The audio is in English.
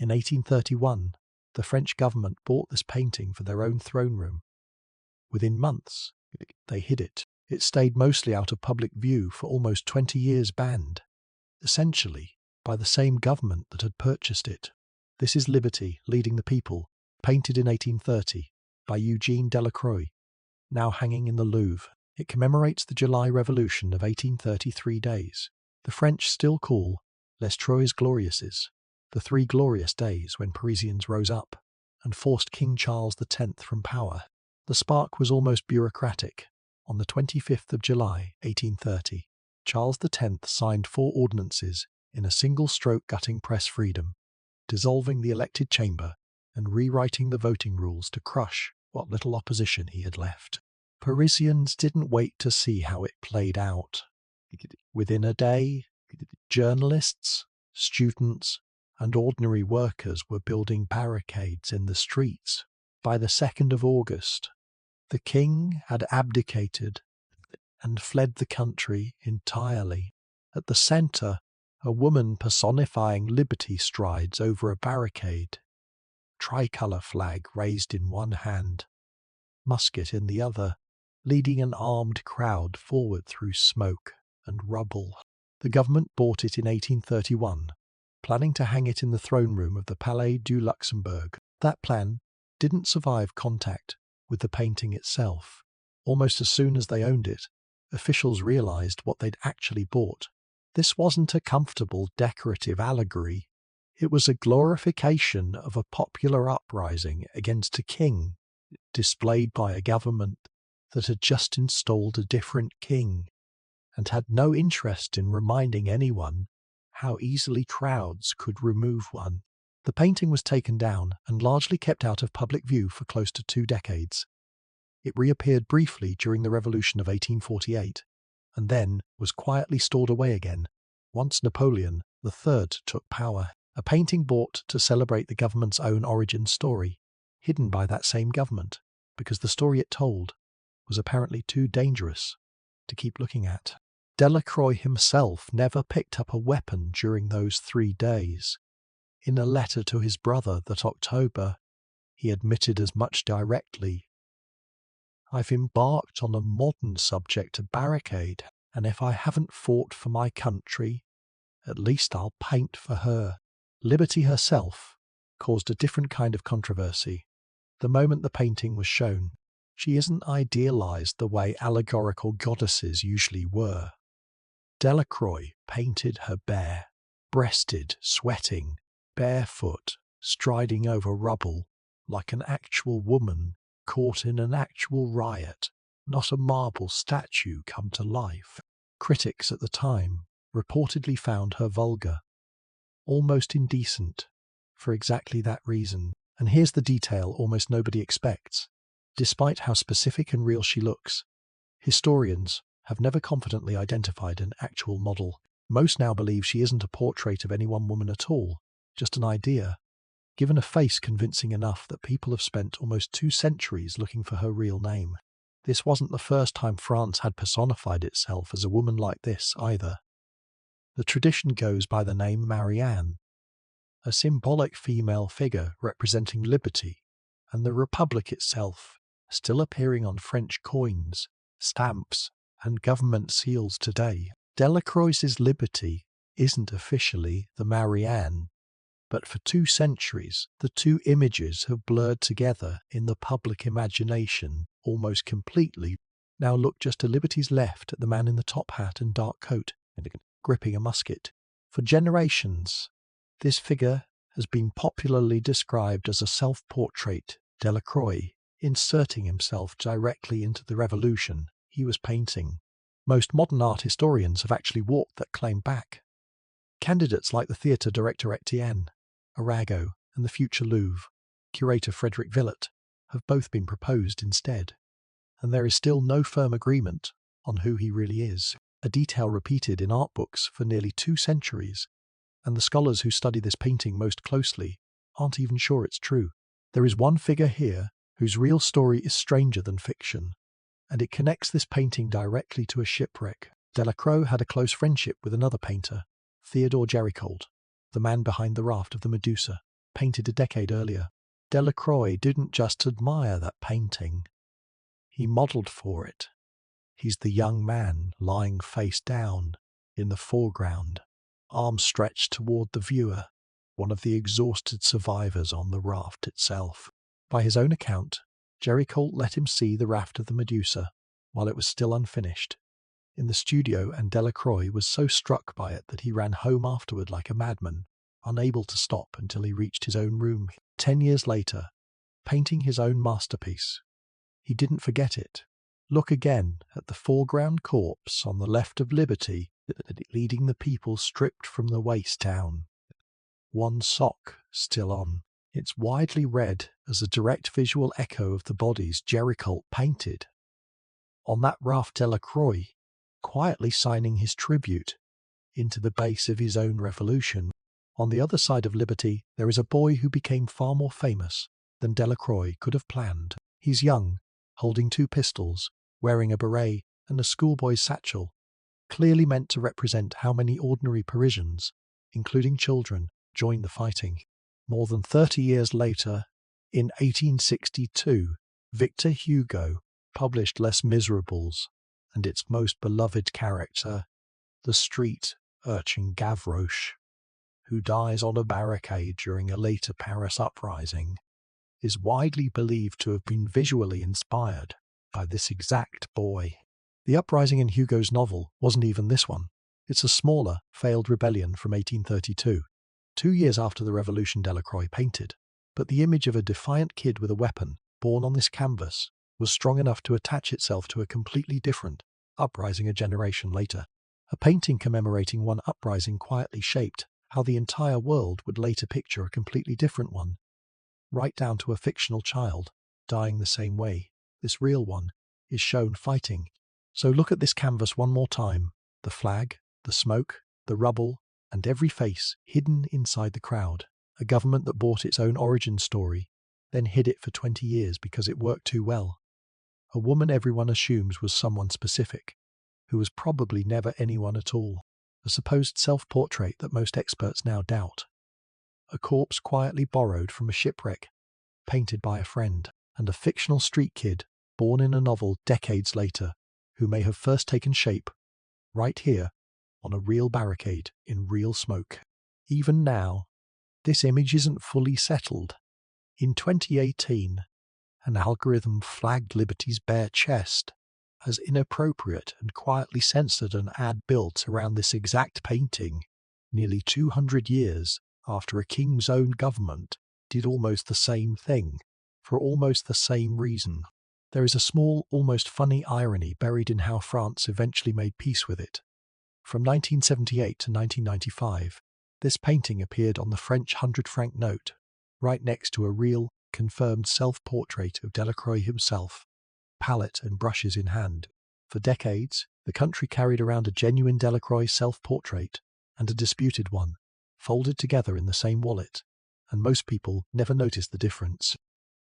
In 1831, the French government bought this painting for their own throne room. Within months, they hid it. It stayed mostly out of public view for almost 20 years banned, essentially by the same government that had purchased it. This is Liberty Leading the People, painted in 1830 by Eugène Delacroix, now hanging in the Louvre. It commemorates the July Revolution of 1833 days. The French still call Les Trois Glorieuses, the 3 glorious days when Parisians rose up and forced King Charles X from power. The spark was almost bureaucratic. On the 25th of July, 1830, Charles X signed 4 ordinances in a single stroke gutting press freedom, dissolving the elected chamber and rewriting the voting rules to crush what little opposition he had left. Parisians didn't wait to see how it played out. Within a day, journalists, students, and ordinary workers were building barricades in the streets. By the 2nd of August, the king had abdicated and fled the country entirely. At the centre, a woman personifying liberty strides over a barricade, tricolour flag raised in one hand, musket in the other, leading an armed crowd forward through smoke and rubble. The government bought it in 1831, planning to hang it in the throne room of the Palais du Luxembourg. That plan didn't survive contact with the painting itself. Almost as soon as they owned it, officials realized what they'd actually bought. This wasn't a comfortable decorative allegory. It was a glorification of a popular uprising against a king, displayed by a government that had just installed a different king and had no interest in reminding anyone how easily crowds could remove one. The painting was taken down and largely kept out of public view for close to 2 decades. It reappeared briefly during the Revolution of 1848, and then was quietly stored away again once Napoleon III took power. A painting bought to celebrate the government's own origin story, hidden by that same government, because the story it told was apparently too dangerous to keep looking at. Delacroix himself never picked up a weapon during those 3 days. In a letter to his brother that October, he admitted as much directly. "I've embarked on a modern subject to barricade, and if I haven't fought for my country, at least I'll paint for her." Liberty herself caused a different kind of controversy. The moment the painting was shown, she isn't idealized the way allegorical goddesses usually were. Delacroix painted her bare, breasted, sweating, barefoot, striding over rubble, like an actual woman caught in an actual riot, not a marble statue come to life. Critics at the time reportedly found her vulgar, almost indecent, for exactly that reason. And here's the detail almost nobody expects. Despite how specific and real she looks, historians have never confidently identified an actual model. Most now believe she isn't a portrait of any one woman at all, just an idea, given a face convincing enough that people have spent almost 2 centuries looking for her real name. This wasn't the first time France had personified itself as a woman like this either. The tradition goes by the name Marianne, a symbolic female figure representing liberty, and the Republic itself, still appearing on French coins, stamps, and government seals today. Delacroix's liberty isn't officially the Marianne, but for 2 centuries the 2 images have blurred together in the public imagination almost completely. Now look just to Liberty's left at the man in the top hat and dark coat, gripping a musket. For generations, this figure has been popularly described as a self-portrait Delacroix, inserting himself directly into the revolution he was painting. Most modern art historians have actually walked that claim back. Candidates like the theatre director Etienne, Arago, and the future Louvre curator Frederick Villot have both been proposed instead, and there is still no firm agreement on who he really is, a detail repeated in art books for nearly 2 centuries, and the scholars who study this painting most closely aren't even sure it's true. There is one figure here whose real story is stranger than fiction, and it connects this painting directly to a shipwreck. Delacroix had a close friendship with another painter, Theodore Géricault, the man behind the raft of the Medusa, painted a decade earlier. Delacroix didn't just admire that painting. He modelled for it. He's the young man lying face down in the foreground, arms stretched toward the viewer, one of the exhausted survivors on the raft itself. By his own account, Géricault let him see the raft of the Medusa while it was still unfinished in the studio, and Delacroix was so struck by it that he ran home afterward like a madman, unable to stop until he reached his own room 10 years later, painting his own masterpiece. He didn't forget it. Look again at the foreground corpse on the left of Liberty, leading the people stripped from the waist down. One sock still on. It's widely read as a direct visual echo of the bodies Géricault painted. On that raft, Delacroix, quietly signing his tribute into the base of his own revolution. On the other side of Liberty, there is a boy who became far more famous than Delacroix could have planned. He's young, holding 2 pistols, wearing a beret and a schoolboy's satchel, clearly meant to represent how many ordinary Parisians, including children, joined the fighting. More than 30 years later, in 1862, Victor Hugo published Les Miserables, and its most beloved character, the street urchin Gavroche, who dies on a barricade during a later Paris uprising, is widely believed to have been visually inspired by this exact boy. The uprising in Hugo's novel wasn't even this one. It's a smaller, failed rebellion from 1832, 2 years after the revolution Delacroix painted. But the image of a defiant kid with a weapon, born on this canvas, was strong enough to attach itself to a completely different uprising a generation later. A painting commemorating one uprising quietly shaped how the entire world would later picture a completely different one, right down to a fictional child dying the same way. This real one is shown fighting. So look at this canvas one more time. The flag, the smoke, the rubble, and every face hidden inside the crowd. A government that bought its own origin story, then hid it for 20 years because it worked too well. A woman everyone assumes was someone specific, who was probably never anyone at all. A supposed self-portrait that most experts now doubt. A corpse quietly borrowed from a shipwreck, painted by a friend. And a fictional street kid, born in a novel decades later, who may have first taken shape right here on a real barricade in real smoke. Even now, this image isn't fully settled. In 2018, an algorithm flagged Liberty's bare chest as inappropriate and quietly censored an ad built around this exact painting, nearly 200 years after a king's own government did almost the same thing, for almost the same reason. There is a small, almost funny irony buried in how France eventually made peace with it. From 1978 to 1995, this painting appeared on the French 100-franc note, right next to a real, confirmed self-portrait of Delacroix himself, palette and brushes in hand. For decades, the country carried around a genuine Delacroix self-portrait and a disputed one, folded together in the same wallet, and most people never noticed the difference.